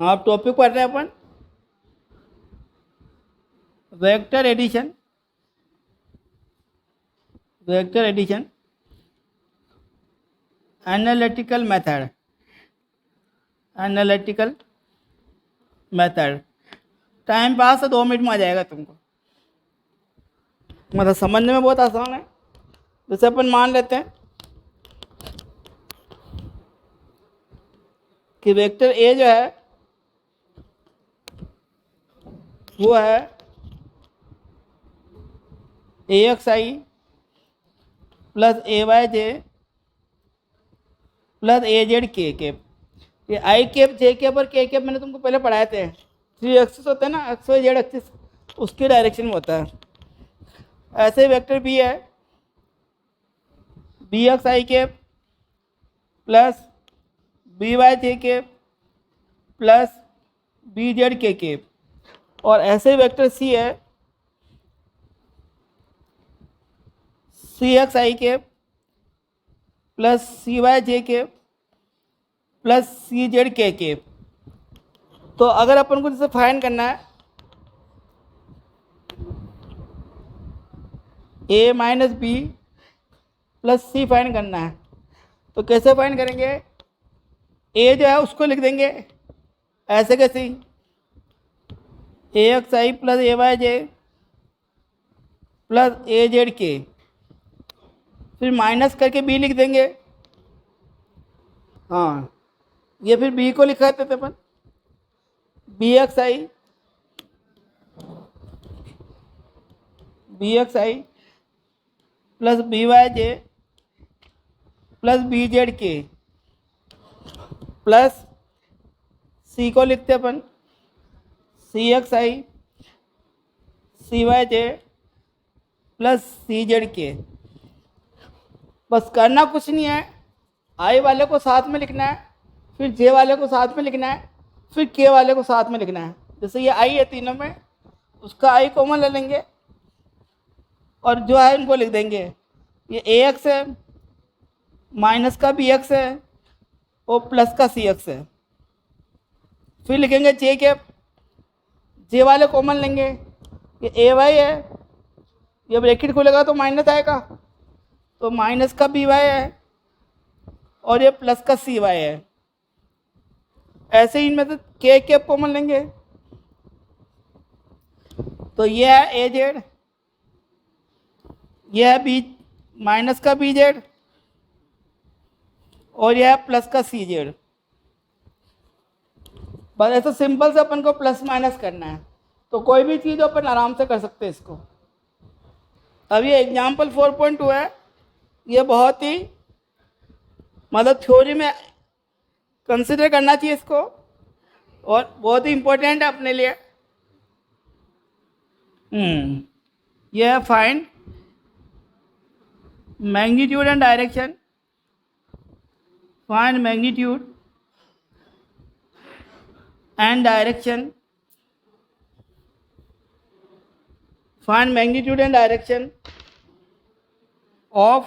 हाँ, टॉपिक पढ़ रहे हैं अपन, vector addition. Vector addition, analytical method. Analytical method. Time pass है, 2 मिनट में आ जाएगा तुमको, मतलब समझने में बहुत आसान है। जैसे अपन मान लेते हैं कि वेक्टर ए जो है वो है ए एक्स आई प्लस ए वाई जे प्लस ए जेड के कैप। ये आई कैप, जे कैप और के कैप मैंने तुमको पहले पढ़ाए थे। 3 एक्सिस होते हैं ना, एक्स वाई जेड एक्सिस, उसके डायरेक्शन में होता है। ऐसे वेक्टर बी है, बी एक्स आई कैप प्लस बी वाई जे कैप प्लस बी जेड के कैप। और ऐसे वेक्टर सी है, सी एक्स आई कैप प्लस सी वाई जे कैप प्लस सी जेड के कैप। तो अगर अपन को जैसे फाइंड करना है ए माइनस बी प्लस सी फाइंड करना है, तो कैसे फाइंड करेंगे? ए जो है उसको लिख देंगे ऐसे कैसे, ए एक्स आई प्लस ए वाई जे प्लस ए जेड के, फिर माइनस करके बी लिख देंगे। हाँ, ये फिर बी को लिखा देते अपन, बी एक्स आई प्लस बी वाई जे प्लस बी जेड के प्लस सी को लिखते अपन सी एक्स आई सी वाई जे प्लस सी जेड के। बस करना कुछ नहीं है, आई वाले को साथ में लिखना है, फिर जे वाले को साथ में लिखना है, फिर के वाले को साथ में लिखना है। जैसे ये आई है तीनों में, उसका आई कॉमन ले लेंगे और जो है इनको लिख देंगे। ये ए एक्स है, माइनस का बी एक्स है और प्लस का सी एक्स है। फिर लिखेंगे जे कैप, जे वाले कॉमन लेंगे, ये ए वाई है, ये ब्रैकेट खुलेगा तो माइनस आएगा, तो माइनस का बी वाई है और ये प्लस का सी वाई है। ऐसे ही इनमें से के कैप कॉमन लेंगे, तो ये है ए जेड, यह है बी माइनस का बी जेड और यह है प्लस का सी जेड। बस ऐसा सिंपल से अपन को प्लस माइनस करना है, तो कोई भी चीज़ अपन आराम से कर सकते हैं इसको। अब ये एग्जाम्पल 4.2 है, ये बहुत ही मतलब थ्योरी में कंसिडर करना चाहिए इसको, और बहुत ही इम्पोर्टेंट है अपने लिए। यह है find magnitude and direction, find magnitude and direction, find magnitude and direction of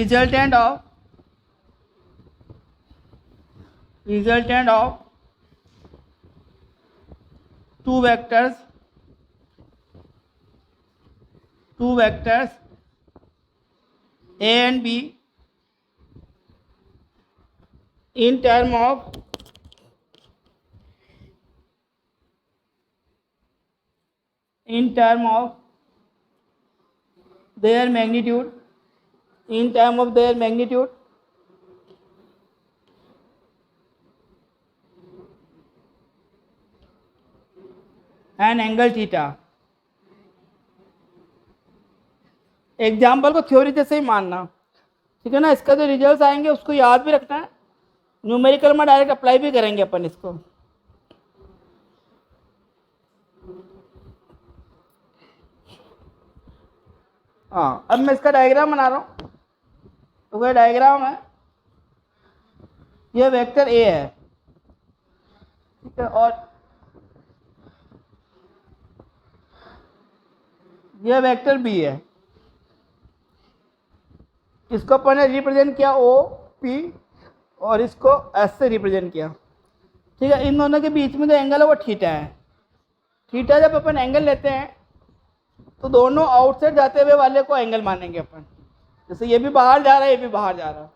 resultant of two vectors A and B in term of their magnitude, and angle theta। Example को थ्योरी जैसे ही मानना, ठीक है ना। इसका जो रिजल्ट आएंगे उसको याद भी रखना है, न्यूमेरिकल में डायरेक्ट अप्लाई भी करेंगे अपन इसको। हाँ, अब मैं इसका डायग्राम बना रहा हूँ। तो ये डायग्राम है, ये वेक्टर ए है, ठीक है, और यह वेक्टर बी है। इसको अपन ने रिप्रेजेंट किया ओ पी, और इसको एस से रिप्रेजेंट किया। ठीक है, इन दोनों के बीच में जो एंगल है वो थीटा है। थीटा जब अपन एंगल लेते हैं तो दोनों आउटसाइड जाते हुए वाले को एंगल मानेंगे अपन। जैसे ये भी बाहर जा रहा है, ये भी बाहर जा रहा है,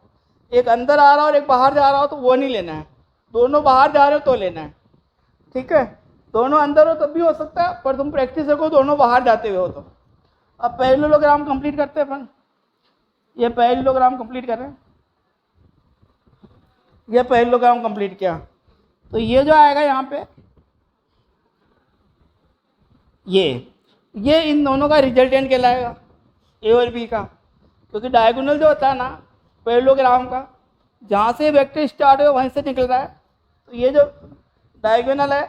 एक अंदर आ रहा है और एक बाहर जा रहा हो तो वो नहीं लेना है, दोनों बाहर जा रहे हो तो लेना है। ठीक है, दोनों अंदर हो तब भी हो सकता है, पर तुम प्रैक्टिस रखो दोनों बाहर जाते हुए हो तो। अब पैरेललोग्राम कंप्लीट करते हैं अपन। ये पैरेललोग्राम कंप्लीट कर रहे हैं, ये पैरेललोग्राम कंप्लीट किया तो ये जो आएगा यहाँ पे, ये इन दोनों का रिजल्टेंट कहलाएगा, ए और बी का। क्योंकि डायगोनल जो होता है ना पैरेललोग्राम का, जहाँ से वेक्टर स्टार्ट हो वहीं से निकल रहा है, तो ये जो डायगोनल है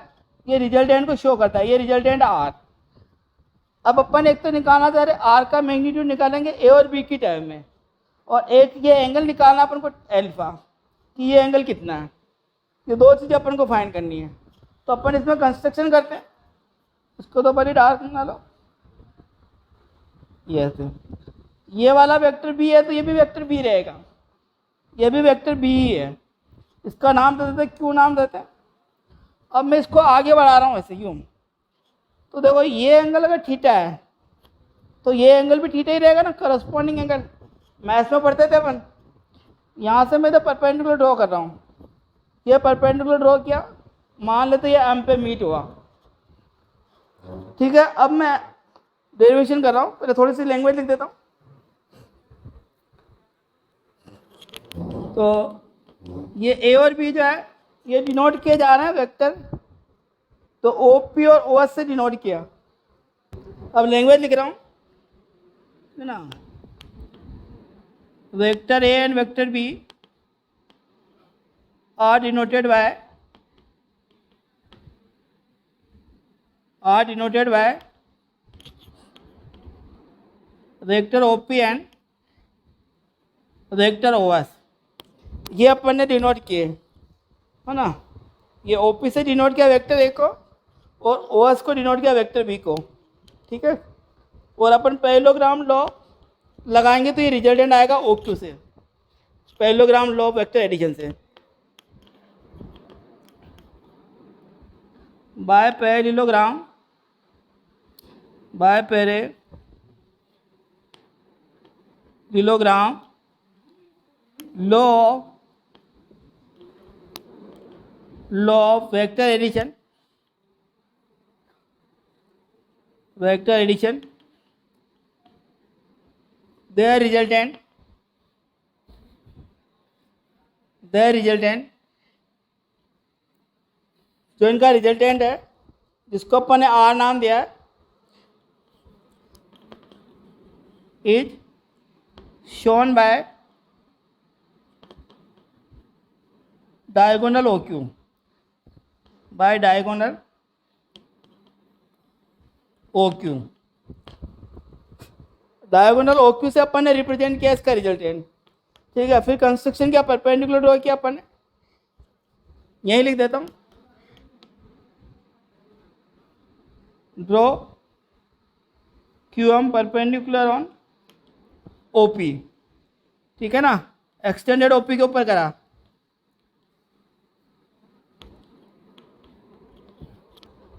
ये रिजल्टेंट को शो करता है, ये रिजल्टेंट आर। अब अपन एक तो निकालना चाह रहे आर का मैग्नीट्यूड निकालेंगे ए और बी की टर्म में, और एक ये एंगल निकालना अपन को एल्फा, कि ये एंगल कितना है। ये दो चीज़ें अपन को फाइंड करनी है। तो अपन इसमें कंस्ट्रक्शन करते हैं, इसको तो बड़ी डार्क बना लो। ये वाला वेक्टर बी है तो ये भी वेक्टर बी रहेगा, ये भी वेक्टर बी ही है। इसका नाम दे देते हैं, क्यों नाम देते हैं। अब मैं इसको आगे बढ़ा रहा हूँ ऐसे यूँ, तो देखो ये एंगल अगर थीटा है तो ये एंगल भी थीटा ही रहेगा ना, करस्पॉन्डिंग एंगल। मैथ्स में पढ़ते थे अपन। यहाँ से मैं तो परपेंडिकुलर ड्रॉ कर रहा हूँ, ये परपेंडिकुलर ड्रॉ किया, मान लेते ये एम पे मीट हुआ। ठीक है, अब मैं डेरिवेशन कर रहा हूँ, पहले थोड़ी सी लैंग्वेज लिख देता हूँ। तो ये ए और बी जो है ये डिनोट किए जा रहे हैं वेक्टर, तो ओ पी और ओ एस से डिनोट किया। अब लैंग्वेज लिख रहा हूँ है ना, vector A and vector B are denoted by vector O P and vector O S. ये अपन ने डिनोट किए है ना, ये ओ पी से डिनोट किया वेक्टर ए को और ओ एस को डिनोट किया वेक्टर बी को। ठीक है, और अपन पैरेललोग्राम लॉ लगाएंगे तो ये रिजल्टेंट आएगा ओ क्यू से, पैरेललोग्राम लॉ वेक्टर एडिशन से। By parallelogram law of vector addition their resultant जो इनका रिजल्टेंट है जिसको अपन ने आर नाम दिया है, is shown by diagonal O Q, diagonal O Q से अपन ने रिप्रेजेंट किया इसका रिजल्टेंट। ठीक है, फिर कंस्ट्रक्शन क्या परपेंडिकुलर ड्रॉ किया अपन ने, यही लिख देता हूँ, draw Q M perpendicular on O P. ठीक है ना, एक्सटेंडेड ओ पी के ऊपर करा।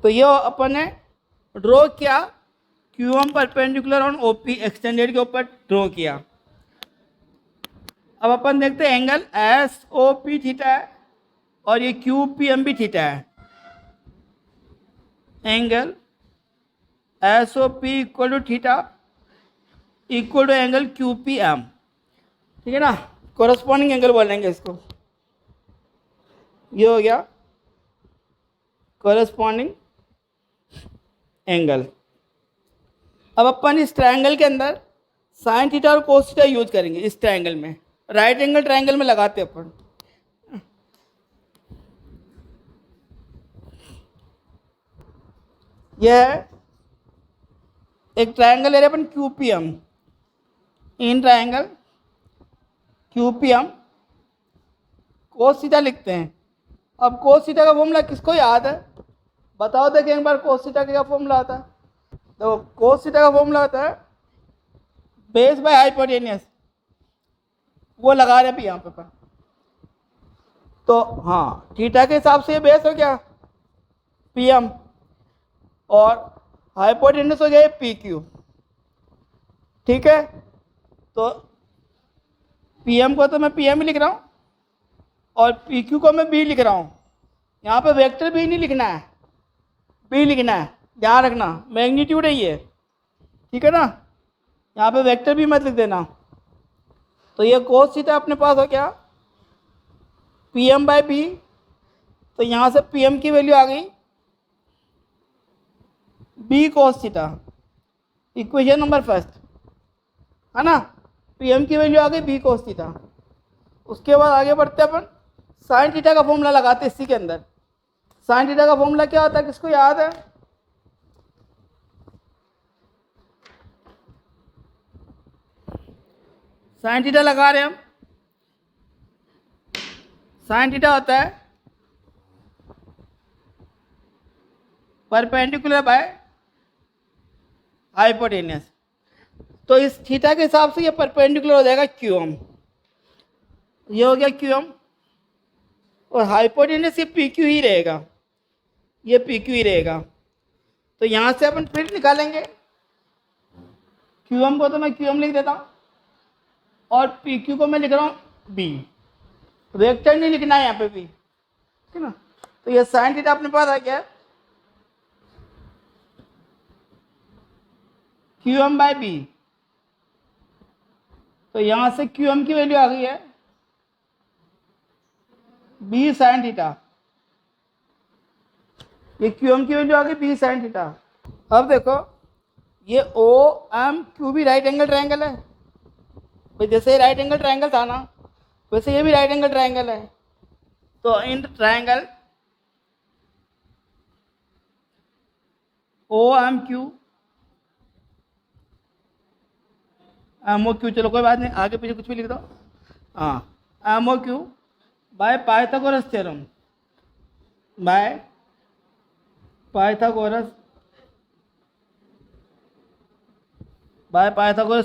तो ये अपन ने ड्रॉ किया Q M perpendicular on O P, extended के ऊपर ड्रॉ किया। अब अपन देखते हैं angle S O P theta है और ये क्यू पी एम भी थीटा है। Angle S O P equal to theta equal to angle Q P M. ठीक है ना, कोरस्पॉन्डिंग एंगल बोलेंगे इसको। ये हो गया कोरस्पॉन्डिंग एंगल। अब अपन इस ट्रायंगल के अंदर साइन थीटा और कोस थीटा यूज करेंगे। इस ट्रायंगल में राइट एंगल ट्रायंगल में लगाते हैं अपन। यह एक ट्रायंगल ले रहे अपन QPM, in triangle QPM cos theta लिखते हैं। अब कोस थीटा का फॉर्मूला किसको याद है, बताओ देखें एक बार। कोस थीटा का क्या फॉर्मूला आता है, तो कोस थीटा का फॉर्मूला होता है बेस बाय हाइपोटेनियस। वो लगा रहे हैं यहाँ पे अपन। तो हाँ, थीटा के हिसाब से ये बेस हो गया पी एम, और हाइपोटेन्यूज हो गया ये पी क्यू। ठीक है, तो पी एम को तो मैं पी एम ही लिख रहा हूँ और पी क्यू को मैं बी लिख रहा हूँ। यहाँ पे वेक्टर बी नहीं लिखना है, बी लिखना है, ध्यान रखना, मैग्नीट्यूड है ये। ठीक है ना, यहाँ पे वेक्टर भी मत लिख देना। तो ये कोस थीटा अपने पास हो गया पी एम बाई बी। तो यहाँ से पी एम की वैल्यू आ गई B cos theta, equation number first है ना। पी एम की वैल्यू आ गई बी कोस थीटा। उसके बाद आगे बढ़ते अपन साइन थीटा का फॉर्मूला लगाते इसी के अंदर। साइन थीटा का फॉर्मूला क्या होता है, किसको याद है? साइन थीटा लगा रहे हैं हम। साइन थीटा होता है परपेंडिकुलर बाय हाइपोटेन्यूस। तो इस थीटा के हिसाब से ये परपेंडिकुलर हो जाएगा क्यू एम, ये हो गया क्यू एम, और हाइपोटेन्यूस ये पी क्यू ही रहेगा, ये पी क्यू ही रहेगा। तो यहाँ से अपन फिर निकालेंगे क्यू एम को, तो मैं क्यू एम लिख देता हूँ और पी क्यू को मैं लिख रहा हूँ बी। वेक्टर नहीं लिखना है यहाँ पे भी, ठीक है ना। तो ये साइन थीटा अपने पास आ गया क्यू एम बाई बी। तो यहाँ से क्यू एम की वैल्यू आ गई है बी साइन थीटा, ये क्यू एम की वैल्यू आ गई बी साइन थीटा। अब देखो ये ओ एम क्यू भी राइट एंगल ट्रायंगल है भाई, जैसे राइट एंगल ट्रायंगल था ना वैसे ये भी राइट एंगल ट्रायंगल है। तो in triangle O M Q M O Q, चलो कोई बात नहीं, आगे पीछे कुछ भी लिख दो। हाँ, M O Q by Pythagoras theorem, by Pythagoras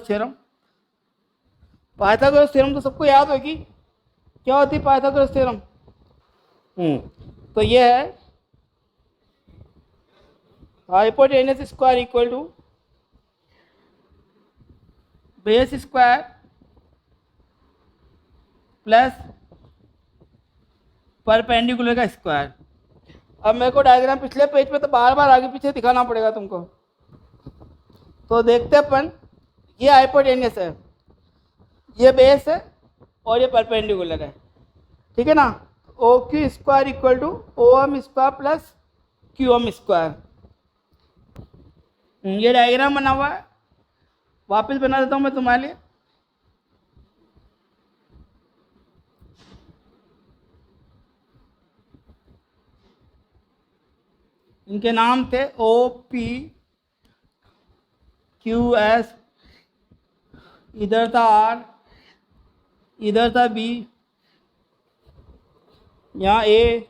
theorem. Pythagoras theorem तो सबको याद होगी, क्या होती है पाइथागोरस थ्योरम? तो ये है hypotenuse square equal to base square plus perpendicular का स्क्वायर। अब मेरे को डायग्राम पिछले पेज पे तो बार बार आगे पीछे दिखाना पड़ेगा तुमको। तो देखते अपन, ये हाइपोटेन्यूस है, ये बेस है और ये परपेंडिकुलर है, ठीक है ना। O Q square equal to O M square plus Q M square. ये डायग्राम बना हुआ है, वापस बना देता हूँ मैं तुम्हारे लिए। इनके नाम थे ओ पी क्यू एस, इधर था आर, इधर था बी, यहाँ ए,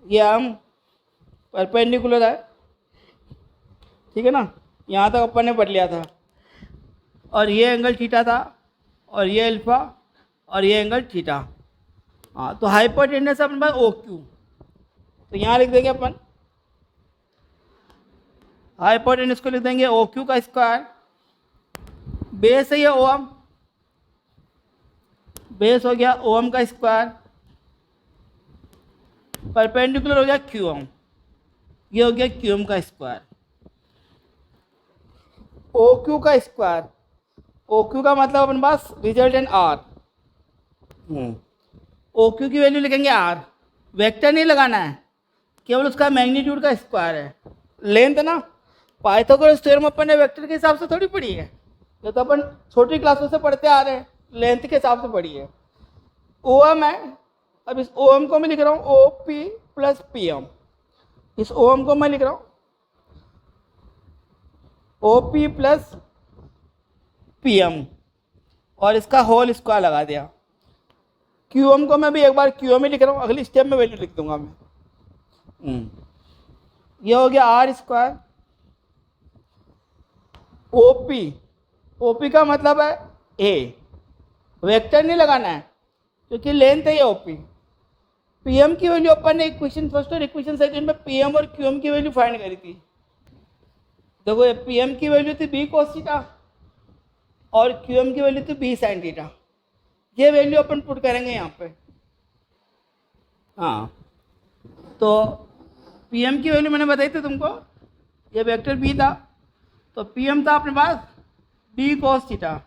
ये एम परपेंडिकुलर है, ठीक है ना। यहाँ तक अपन ने पढ़ लिया था। और ये एंगल थीटा था और ये अल्फा और ये एंगल थीटा। हाँ, तो हाइपोटेन्यूस अपने पास ओ क्यू, तो यहाँ लिख देंगे अपन हाइपोटेन्यूस को लिख देंगे ओ क्यू का स्क्वायर, बेस है ये ओ एम, बेस हो गया ओ एम का स्क्वायर, परपेंडिकुलर हो गया क्यू एम, ये हो गया क्यू एम का स्क्वायर। ओ क्यू का स्क्वायर, ओ क्यू का मतलब अपने पास रिजल्टेंट आर, ओ क्यू की वैल्यू लिखेंगे आर, वेक्टर नहीं लगाना है, केवल उसका मैग्नीट्यूड का स्क्वायर है। लेंथ ना, पाइथागोरस थ्योरम अपन ने वेक्टर के हिसाब से थोड़ी पढ़ी है, ये तो अपन छोटी क्लासों से पढ़ते आ रहे हैं, लेंथ के हिसाब से पढ़ी है। ओ एम है, अब इस ओ एम को मैं लिख रहा हूँ O P plus P M, इस ओ एम को मैं लिख रहा हूँ O P plus P M, और इसका होल स्क्वायर लगा दिया। क्यू एम को मैं भी एक बार क्यू एम ही लिख रहा हूँ, अगली स्टेप में वैल्यू लिख दूंगा मैं। ये हो गया आर स्क्वायर, ओपी, ओपी का मतलब है ए, वेक्टर नहीं लगाना है, क्योंकि लेंथ है ये ओपी। पीएम की वैल्यू अपन ने इक्वेशन फर्स्ट और इक्वेशन सेकंड में पीएम और क्यूएम की वैल्यू फाइंड करी थी। देखो ये पीएम की वैल्यू थी बी cos थीटा और क्यूएम की वैल्यू थी बी sin थीटा। ये वैल्यू अपन पुट करेंगे यहाँ पे। हाँ, तो पीएम की वैल्यू मैंने बताई थी तुमको, ये वेक्टर बी था, तो पीएम था अपने पास बी cos थीटा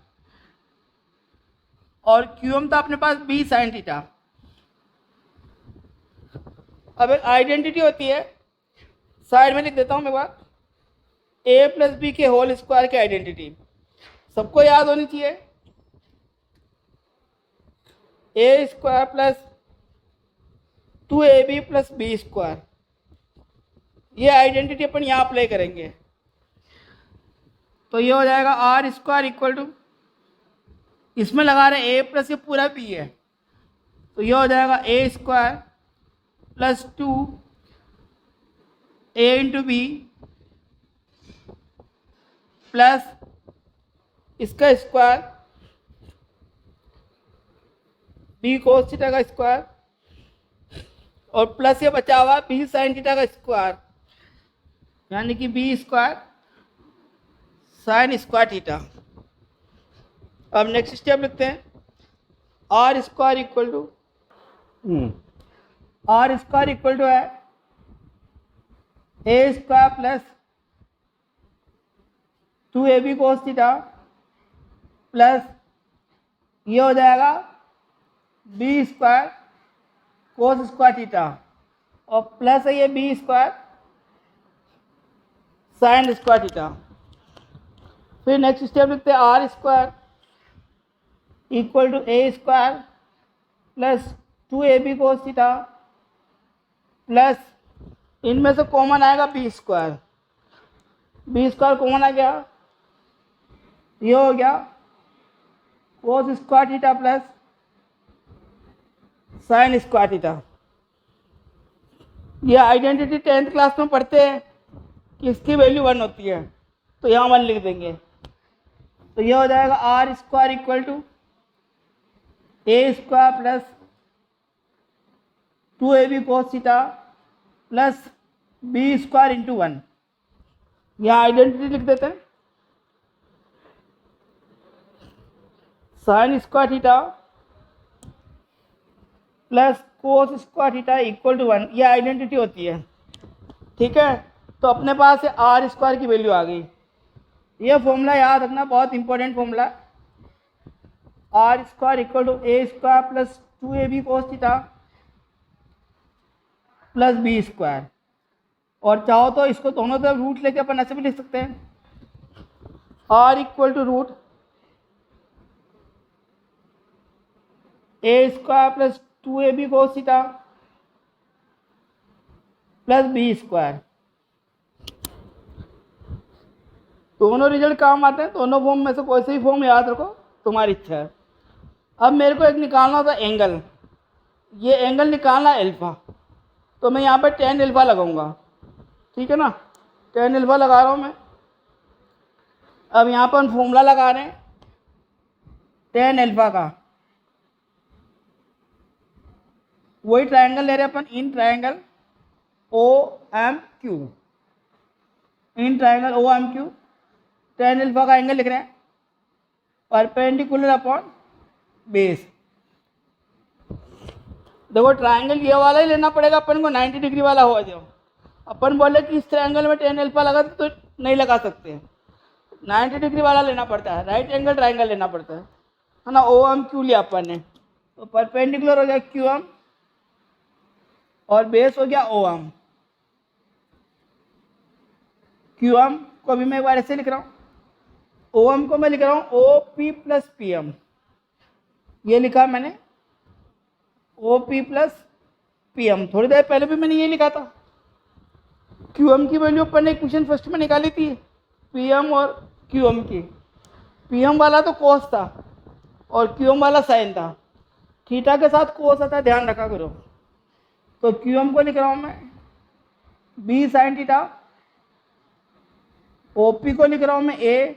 और क्यूएम था अपने पास बी sin थीटा। अब एक आइडेंटिटी होती है, साइड में लिख देता हूँ मैं बात, ए प्लस बी के होल स्क्वायर की आइडेंटिटी सबको याद होनी चाहिए। A square plus 2ab plus B square, ये आइडेंटिटी अपन यहाँ अप्लाई करेंगे। तो ये हो जाएगा आर स्क्वायर इक्वल टू, इसमें लगा रहे ए प्लस ये पूरा बी है, तो ये हो जाएगा A square plus 2a into B plus इसका स्क्वायर बी cos थीटा का स्क्वायर और प्लस ये बचा हुआ बी sin थीटा का स्क्वायर, यानी कि B square sin square theta. अब नेक्स्ट स्टेप लिखते हैं, आर स्क्वायर इक्वल टू है A square plus 2ab cos theta plus ये हो जाएगा B square cos square theta और प्लस है ये B square sin square theta. फिर नेक्स्ट स्टेप लिखते हैं, R square equal to A square plus 2ab cos theta plus इनमें से कॉमन आएगा बी स्क्वायर कॉमन आ गया, ये हो गया cos square theta plus sin square theta. ये आइडेंटिटी 10th क्लास में पढ़ते हैं कि इसकी वैल्यू 1 होती है, तो यहाँ 1 लिख देंगे। तो ये हो जाएगा R square equal to A square plus 2ab cos theta plus B square into 1, यहाँ आइडेंटिटी लिख देते हैं। sin square theta plus cos square theta equal to 1, ये आइडेंटिटी होती है। ठीक है, तो अपने पास आर स्क्वायर की वैल्यू आ गई। ये फॉर्मूला याद रखना, बहुत important formula. R square equal to A square plus 2ab cos theta plus B square, और चाहो तो इसको दोनों तरफ रूट लेके अपन ऐसे भी लिख सकते हैं, R equal to root A square plus 2ab cos theta plus B square. दोनों रिजल्ट काम आते हैं, दोनों फॉर्म में से कोई सा भी फॉर्म याद रखो, तुम्हारी इच्छा है। अब मेरे को एक निकालना था एंगल, ये एंगल निकालना अल्फा, तो मैं यहाँ पे tan अल्फा लगाऊंगा। ठीक है ना, tan अल्फा लगा रहा हूँ मैं। अब यहाँ पर हम फॉर्मूला लगा रहे हैं tan अल्फा का, वही ट्रायंगल ले रहे हैं अपन, in triangle OMQ, in triangle OMQ tan alpha का एंगल लिख रहे हैं परपेंडिकुलर अपॉन बेस। देखो ट्रायंगल ये वाला ही लेना पड़ेगा अपन को, 90 डिग्री वाला हो जाओ। अपन बोले कि इस ट्रायंगल में tan अल्फा लगा तो नहीं लगा सकते, 90 डिग्री वाला लेना पड़ता है, राइट एंगल ट्रायंगल लेना पड़ता है ना। OMQ लिया अपन ने, तो परपेंडिकुलर हो गया QM और बेस हो गया OM। QM को भी मैं एक बार ऐसे लिख रहा हूँ, OM को मैं लिख रहा हूँ OP प्लस PM, ये लिखा मैंने OP प्लस PM। थोड़ी देर पहले भी मैंने ये लिखा था। QM की वैल्यू अपन ने क्वेश्चन फर्स्ट में निकाली थी, PM और QM की। PM वाला तो cos था और QM वाला sin था, थीटा के साथ cos आता है, ध्यान रखा करो। तो QM को लिख रहा हूँ मैं B sin थीटा, OP को लिख रहा हूँ मैं A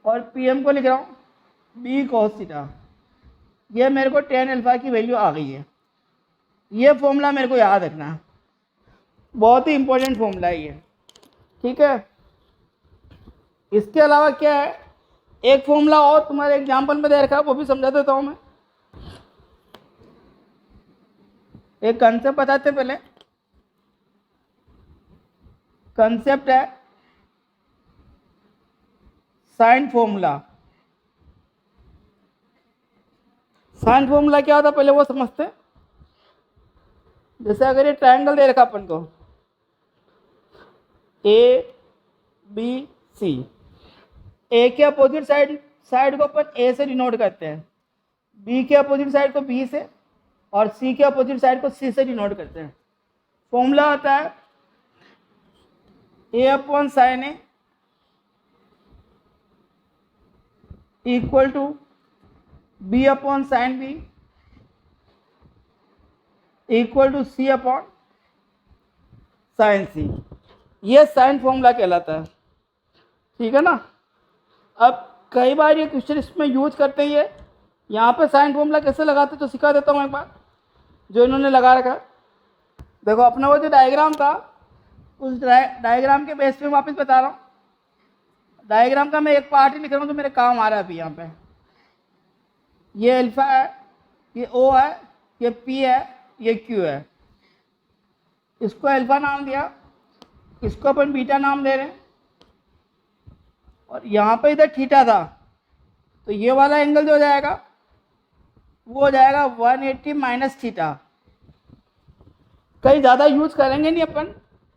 और PM को लिख रहा हूँ B cos थीटा। ये मेरे को टेन अल्फ़ा की वैल्यू आ गई है। ये फॉर्मूला मेरे को याद रखना है, बहुत ही इंपॉर्टेंट फॉर्मूला है ये, ठीक है। इसके अलावा क्या है, एक फॉर्मूला और तुम्हारे एग्जाम्पल में दे रखा है, वो भी समझा देता हूँ मैं। एक कंसेप्ट बताते पहले। कंसेप्ट है साइन फॉर्मूला। साइन फॉर्मूला क्या होता है पहले वो समझते हैं। जैसे अगर ये ट्रायंगल दे रखा अपन को ए बी सी, ए के अपोजिट साइड को अपन ए से डिनोट करते हैं, बी के अपोजिट साइड को बी से, और सी के अपोजिट साइड को सी से डिनोट करते हैं। फॉर्मूला होता है A upon sine A equal to B upon sine B equal to C upon sine C. ये साइन फॉर्मूला कहलाता है, ठीक है ना। अब कई बार ये क्वेश्चन इसमें यूज करते ही है। यहाँ पे साइन फॉर्मूला कैसे लगाते तो सिखा देता हूँ एक बार, जो इन्होंने लगा रखा है। देखो अपना वो जो डायग्राम था, उस डायग्राम के बेस पे वापस बता रहा हूँ। डायग्राम का मैं एक पार्ट ही लिख रहा हूँ तो मेरे काम आ रहा है अभी। यहाँ पे ये अल्फा है, ये ओ है, ये पी है, ये क्यू है। इसको अल्फा नाम दिया, इसको अपन बीटा नाम दे रहे हैं। और यहाँ पे इधर थीटा था, तो ये वाला एंगल जो हो जाएगा वो हो जाएगा 180 माइनस थीटा। कहीं ज़्यादा यूज करेंगे नहीं अपन,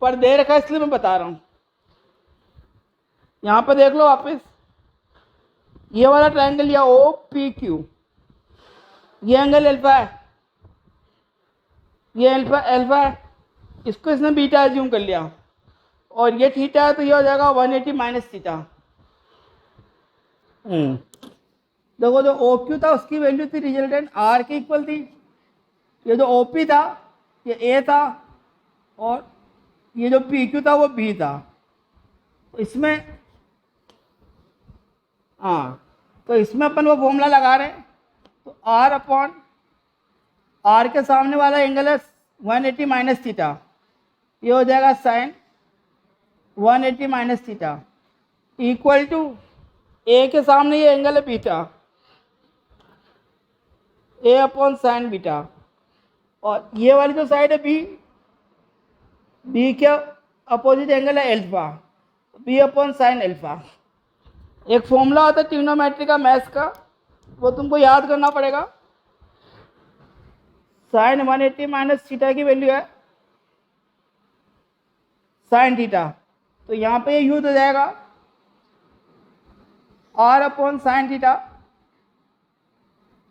पर दे रखा है इसलिए मैं बता रहा हूँ। यहाँ पे देख लो वापस, ये वाला ट्रायंगल या ओ पी क्यू, ये एंगल अल्फा है, ये अल्फा है, इसको इसने बीटा एज्यूम कर लिया, और ये थीटा है तो ये हो जाएगा 180 माइनस थीटा। देखो जो ओ क्यू था उसकी वैल्यू थी रिजल्टेंट आर के इक्वल थी। ये जो ओ पी था ये ए था, और ये जो पी क्यू था वो बी था। तो इसमें तो इसमें अपन वो फॉर्मूला लगा रहे हैं। तो आर अपॉन आर के सामने वाला एंगल है 180 माइनस थीटा, ये हो जाएगा sine 180 minus theta equal to A के सामने ये एंगल है beta, A upon sine beta, और ये वाली जो साइड है बी, बी के अपोजिट एंगल है alpha, B upon sine alpha. एक फॉर्मूला होता है ट्रिग्नोमेट्री का, मैथ्स का, वो तुमको याद करना पड़ेगा। साइन 180 माइनस थीटा की वैल्यू है साइन थीटा, तो यहाँ पे ये यूज हो जाएगा R upon sine theta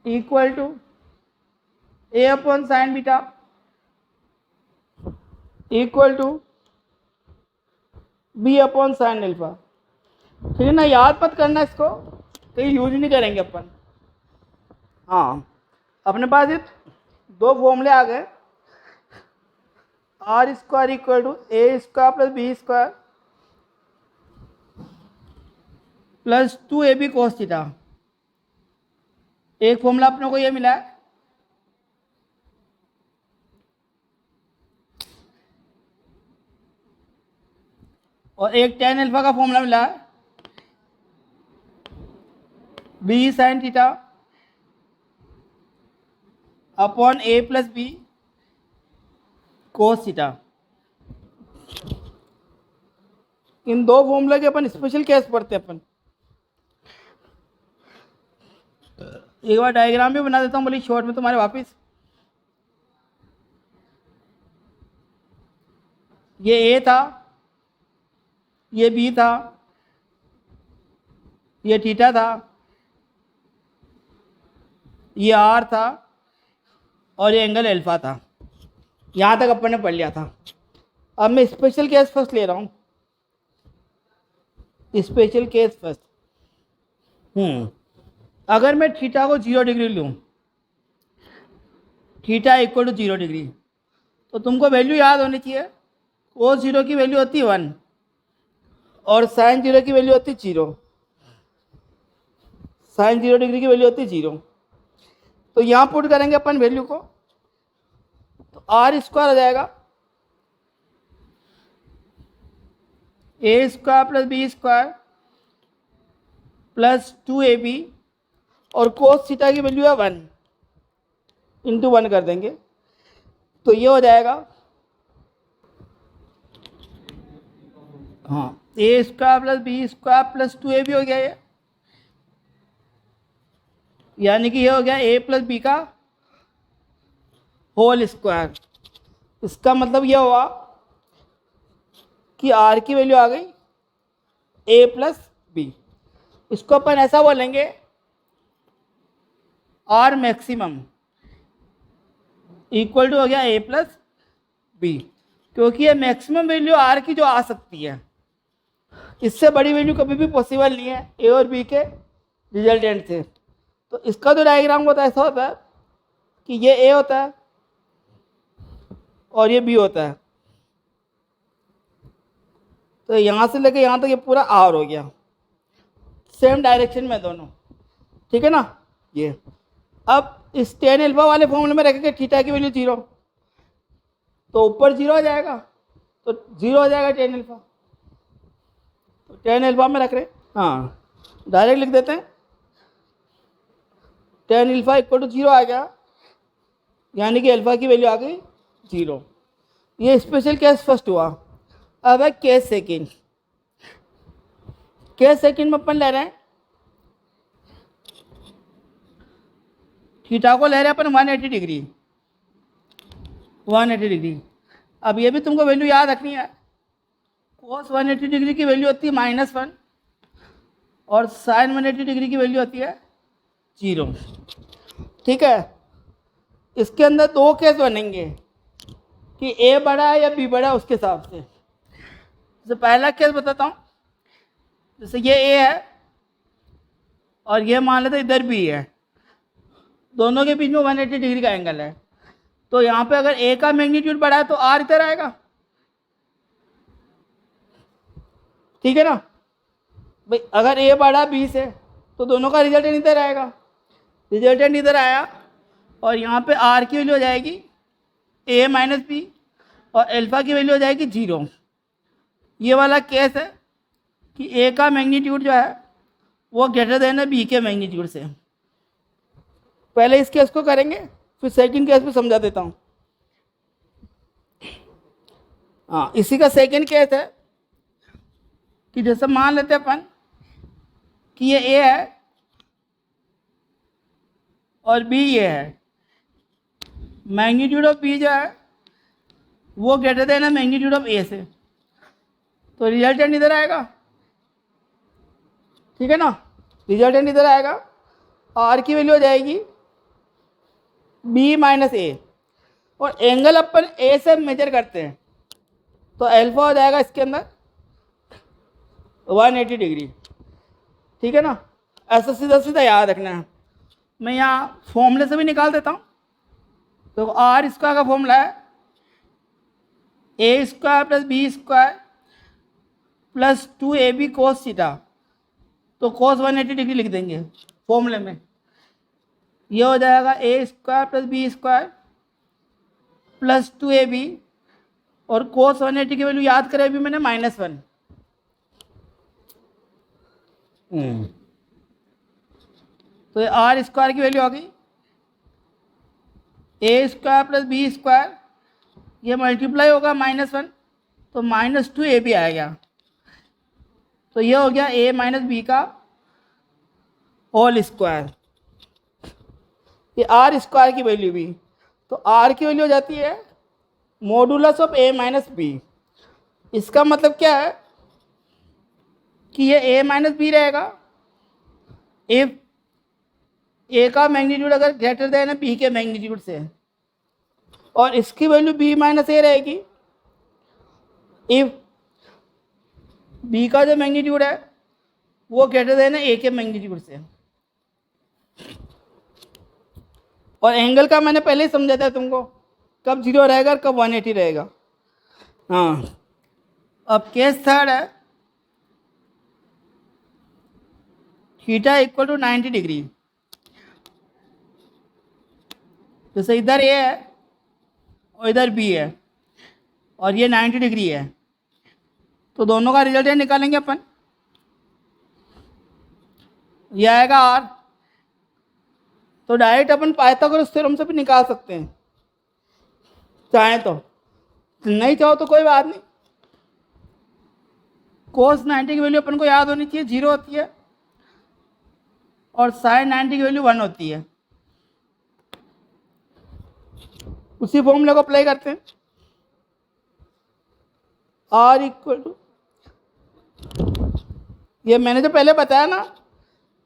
equal to A upon sine beta equal to B upon sine alpha. ठीक है ना, याद मत करना इसको, कहीं यूज नहीं करेंगे अपन। हाँ, अपने पास ये दो फॉर्मूले आ गए, R square equal to A square plus B square plus 2ab cos theta. एक फॉर्मूला अपने को ये मिला है, और एक tan अल्फा का फॉर्मूला मिला है, बी साइन थीटा अपॉन ए प्लस बी कोस थीटा। इन दो फॉर्मूला के अपन स्पेशल केस पढ़ते हैं अपन। एक बार डायग्राम भी बना देता हूँ बोली शॉर्ट में तुम्हारे वापस। ये ए था, ये बी था, ये थीटा था, ये आर था, और ये एंगल अल्फा था। यहाँ तक अपन ने पढ़ लिया था। अब मैं स्पेशल केस फर्स्ट ले रहा हूँ, स्पेशल केस फर्स्ट। अगर मैं थीटा को 0 डिग्री लूँ, थीटा इक्वल टू 0 डिग्री, तो तुमको वैल्यू याद होनी चाहिए। कोस 0 की वैल्यू होती है 1 और साइन 0 की वैल्यू होती है 0। साइन 0 डिग्री की वैल्यू होती है 0। तो यहाँ पुट करेंगे अपन वैल्यू को, तो आर स्क्वायर हो जाएगा A square plus B square plus 2ab, और कोस थीटा की वैल्यू है 1 इंटू 1 कर देंगे, तो ये हो जाएगा हाँ A square plus B square plus 2ab हो गया ये, यानी कि ये हो गया ए प्लस बी का होल स्क्वायर। इसका मतलब ये हुआ कि आर की वैल्यू आ गई ए प्लस बी। इसको अपन ऐसा बोलेंगे आर मैक्सिमम इक्वल टू हो गया ए प्लस बी, क्योंकि ये मैक्सिमम वैल्यू आर की जो आ सकती है, इससे बड़ी वैल्यू कभी भी पॉसिबल नहीं है ए और बी के रिजल्टेंट से। तो इसका जो डायग्राम होता है ऐसा होता है कि ये ए होता है और ये बी होता है, तो यहाँ से लेके यहाँ तक ये पूरा आर हो गया, सेम डायरेक्शन में दोनों, ठीक है ना। ये अब इस टेन एल्फा वाले फॉर्मूले में रखेंगे थीटा की वैल्यू 0, तो ऊपर 0 हो जाएगा, तो 0 हो जाएगा टेन एल्फा, तो टेन एल्फा में रख रहे हैं, हाँ डायरेक्ट लिख देते हैं टेन एल्फा इक्वल टू 0 आ गया, यानी कि एल्फा की वैल्यू आ गई 0। ये स्पेशल केस फर्स्ट हुआ। अब है केस सेकेंड। केस सेकेंड में अपन ले रहे हैं थीटा को ले रहे हैं अपन 180 डिग्री, 180 डिग्री। अब ये भी तुमको वैल्यू याद रखनी है, कोस 180 डिग्री की वैल्यू होती है -1 और साइन 180 डिग्री की वैल्यू होती है 0, ठीक है। इसके अंदर दो केस बनेंगे कि ए बड़ा है या बी बड़ा है, उसके हिसाब से। जैसे पहला केस बताता हूँ, जैसे ये ए है और ये मान लेते इधर बी है, दोनों के बीच में 180 डिग्री का एंगल है, तो यहाँ पे अगर ए का मैग्नीट्यूड बड़ा है तो आर इधर आएगा, ठीक है ना भाई। अगर ए बड़ा बी से तो दोनों का रिजल्टेंट इधर आएगा, रिजल्टेंट इधर आया, और यहाँ पे आर की वैल्यू हो जाएगी ए माइनस बी और एल्फा की वैल्यू हो जाएगी 0। ये वाला केस है कि ए का मैग्नीट्यूड जो है वो ग्रेटर देन है बी के मैग्नीट्यूड से। पहले इस केस को करेंगे, फिर सेकंड केस में समझा देता हूँ। हाँ, इसी का सेकंड केस है कि जैसे मान लेते हैं अपन कि ये ए है और बी ये है, मैग्नीट्यूड ऑफ बी जो है वो ग्रेटर देन है मैग्नीट्यूड ऑफ ए से, तो रिजल्टेंट इधर आएगा, ठीक है ना। रिजल्टेंट इधर आएगा, आर की वैल्यू हो जाएगी बी माइनस ए, और एंगल अपन ए से मेजर करते हैं, तो एल्फा हो जाएगा इसके अंदर 180 डिग्री, ठीक है ना। ऐसा सीधा सीधा याद रखना है। मैं यहाँ फॉर्मूले से भी निकाल देता हूँ। तो आर स्क्वायर का फॉर्मूला है A square plus B square plus 2ab cos theta, तो कोस 180 डिग्री लिख देंगे फॉर्मूले में। ये हो जाएगा A square plus B square plus 2ab, और कोस 180 की वैल्यू याद करें अभी मैंने -1। तो ये आर स्क्वायर की वैल्यू आ गई A square plus B square, ये मल्टीप्लाई होगा -1, तो -2ab आएगा, तो ये हो गया a माइनस बी का होल स्क्वायर। ये आर स्क्वायर की वैल्यू भी, तो आर की वैल्यू हो जाती है modulus of a minus B. इसका मतलब क्या है कि ये a माइनस बी रहेगा इफ a का मैग्नीट्यूड अगर ग्रेटर देन है b के मैग्नीट्यूड से, और इसकी वैल्यू b माइनस ए रहेगी इफ b का जो मैग्नीट्यूड है वो ग्रेटर देन है a के मैग्नीट्यूड से। और एंगल का मैंने पहले ही समझा था तुमको, कब 0 रहेगा और कब 180 रहेगा। हाँ, अब केस थर्ड है थीटा इक्वल टू 90 डिग्री। जैसे इधर ए है और इधर बी है और ये 90 डिग्री है, तो दोनों का रिजल्ट निकालेंगे अपन। ये आएगा आर, तो डायरेक्ट अपन पाइथागोरस थ्योरम से भी निकाल सकते हैं चाहें तो, नहीं चाहो तो कोई बात नहीं। कोस 90 की वैल्यू अपन को याद होनी चाहिए, 0 होती है, और साइन 90 की वैल्यू 1 होती है। उसी फॉर्मूले को अप्लाई करते हैं। आर इक्वल टू, ये मैंने तो पहले बताया ना,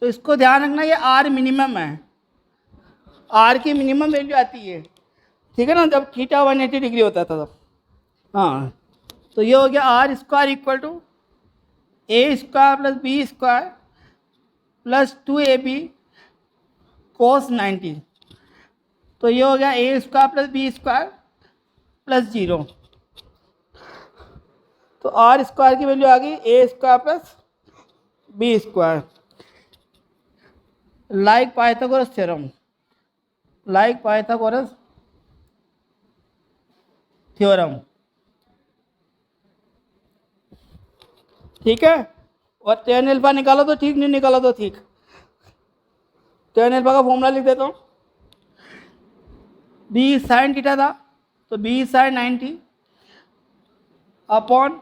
तो इसको ध्यान रखना, ये आर मिनिमम है, आर की मिनिमम वैल्यू आती है, ठीक है ना, जब थीटा 180 डिग्री होता था तब। हाँ, तो ये हो गया R square equal to A square plus B square plus 2ab cos 90। तो ये हो गया A square plus B square plus 0। तो आर स्क्वायर की वैल्यू आ गई A square plus B square. Like Pythagoras theorem, like Pythagoras theorem, ठीक है। और टेन अल्फा निकालो तो ठीक, नहीं निकालो तो ठीक। टेन अल्फा का फॉर्मूला लिख देता हूँ। बी साइन थीटा था, तो बी साइन 90 अपॉन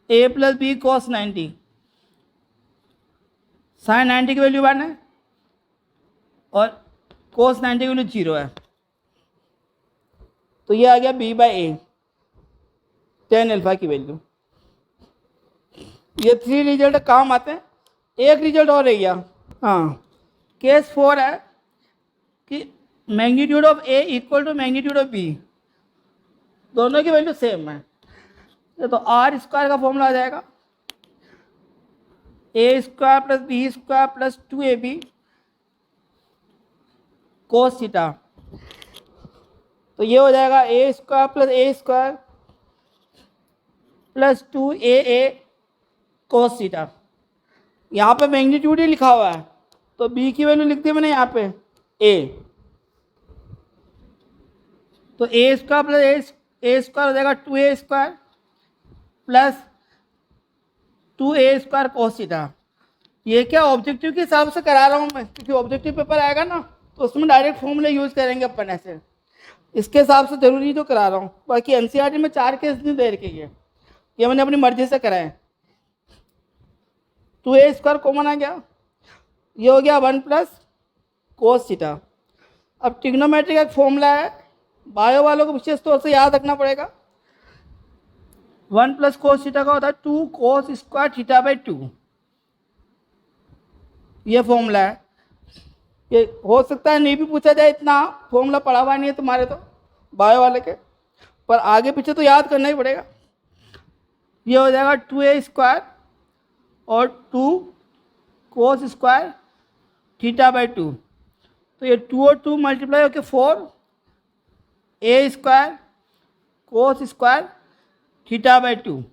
ए प्लस बी कॉस 90। साइन 90 की वैल्यू 1 है और कोस 90 की वैल्यू 0 है, तो ये आ गया B by A, tan alpha की वैल्यू। ये 3 रिजल्ट काम आते हैं। एक रिजल्ट और रह गया, हाँ, केस 4 है कि magnitude of A equal to magnitude of B, दोनों की वैल्यू सेम है, तो आर स्क्वायर का फॉर्मूला आ जाएगा A square plus B square plus 2ab cos theta. तो ये हो जाएगा A square plus A square plus 2aa cos theta. यहाँ पे मैग्नीट्यूड ही लिखा हुआ है, तो b की वैल्यू लिख दी मैंने यहाँ पे a, तो ए स्क्वायर प्लस ए स्क्वायर हो जाएगा 2a square plus 2a square cos theta. ये क्या ऑब्जेक्टिव के हिसाब से करा रहा हूँ मैं, क्योंकि ऑब्जेक्टिव पेपर आएगा ना तो उसमें डायरेक्ट फॉर्मूले यूज़ करेंगे अपन ऐसे, इसके हिसाब से जरूरी तो करा रहा हूँ। बाकी एनसीईआरटी में 4 केस नहीं दे रखे, ये मैंने अपनी मर्जी से कराए। 2a स्क्वायर कॉमन आ गया, ये हो गया 1 प्लस कोस थीटा। अब ट्रिग्नोमेट्री का एक फॉर्मूला है, बायो वालों को विशेष तौर से याद रखना पड़ेगा। 1 प्लस कोस थीटा का होता है 2 कोस स्क्वायर थीटा बाई 2, ये फॉर्मूला है। ये हो सकता है नहीं भी पूछा जाए, इतना फॉर्मूला पढ़ा हुआ नहीं है तुम्हारे तो बायो वाले के, पर आगे पीछे तो याद करना ही पड़ेगा। ये हो जाएगा 2a स्क्वायर और 2 कोस स्क्वायर थीटा बाई 2, तो ये 2 और 2 मल्टीप्लाई होकर 4a square cos square theta by 2,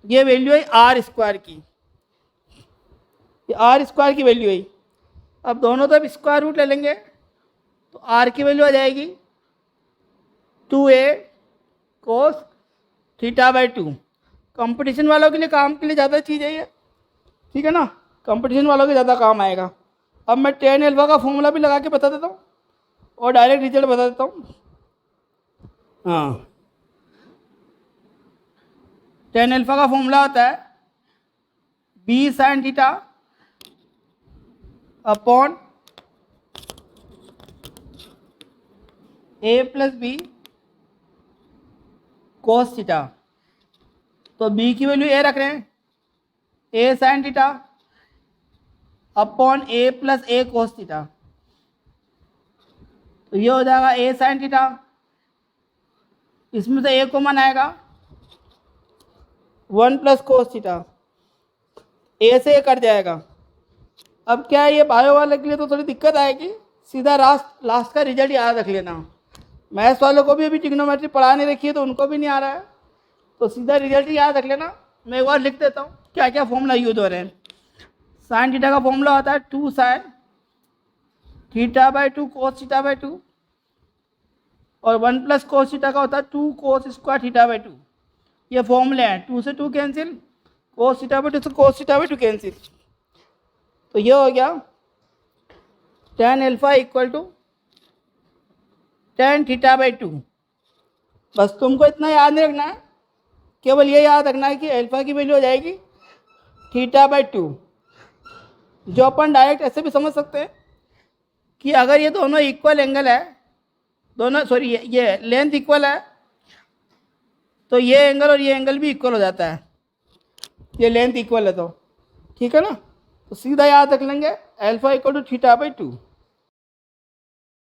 ये वैल्यू है आर स्क्वायर की, ये आर स्क्वायर की वैल्यू है। अब दोनों तरफ स्क्वायर रूट ले लेंगे तो आर की वैल्यू आ जाएगी 2a cos theta by 2। Competition वालों के लिए काम के लिए ज़्यादा चीज़ है ये, ठीक है ना, कंपटीशन वालों के ज़्यादा काम आएगा। अब मैं टेन अल्फा का फॉर्मूला भी लगा के बता देता हूँ और डायरेक्ट रिजल्ट बता देता हूँ। हाँ, टेन अल्फा का फॉर्मूला होता है बी साइन थीटा अपॉन ए प्लस बी कोस थीटा। तो बी की वैल्यू ए रख रहे हैं, ए साइन थीटा अपॉन ए प्लस ए कोस थीटा, तो ये हो जाएगा ए साइन थीटा, इसमें से ए कॉमन आएगा 1 प्लस कोस थीटा, ए से ए कट जाएगा। अब क्या है, ये बायो वाले के लिए तो थोड़ी दिक्कत आएगी, सीधा लास्ट का रिजल्ट याद रख लेना। मैथ्स वालों को भी अभी ट्रिग्नोमेट्री पढ़ा नहीं रखी है तो उनको भी नहीं आ रहा है, तो सीधा रिजल्ट ही याद रख लेना। मैं एक बार लिख देता हूँ क्या क्या फॉर्मूला यूज हो रहे हैं। साइन थीटा का फॉर्मूला होता है 2 sine theta by 2 cos theta by 2 और 1 प्लस कोस थीटा का होता है 2 कोस स्क्वायर थीटा बाई 2। ये फॉर्मूले हैं, 2 से 2 कैंसिल, कोस थीटा बाई 2 से कोस थीटा बाई 2 कैंसिल। तो ये हो गया tan alpha equal to tan theta by 2। बस तुमको इतना याद नहीं रखना है, केवल ये याद रखना है कि अल्फा की वैल्यू हो जाएगी थीटा बाई 2। जो अपन डायरेक्ट ऐसे भी समझ सकते हैं कि अगर ये दोनों इक्वल एंगल है, दोनों सॉरी ये लेंथ इक्वल है, तो ये एंगल और ये एंगल भी इक्वल हो जाता है, ये लेंथ इक्वल है तो, ठीक है ना। तो सीधा याद रख लेंगे alpha equal to theta by 2।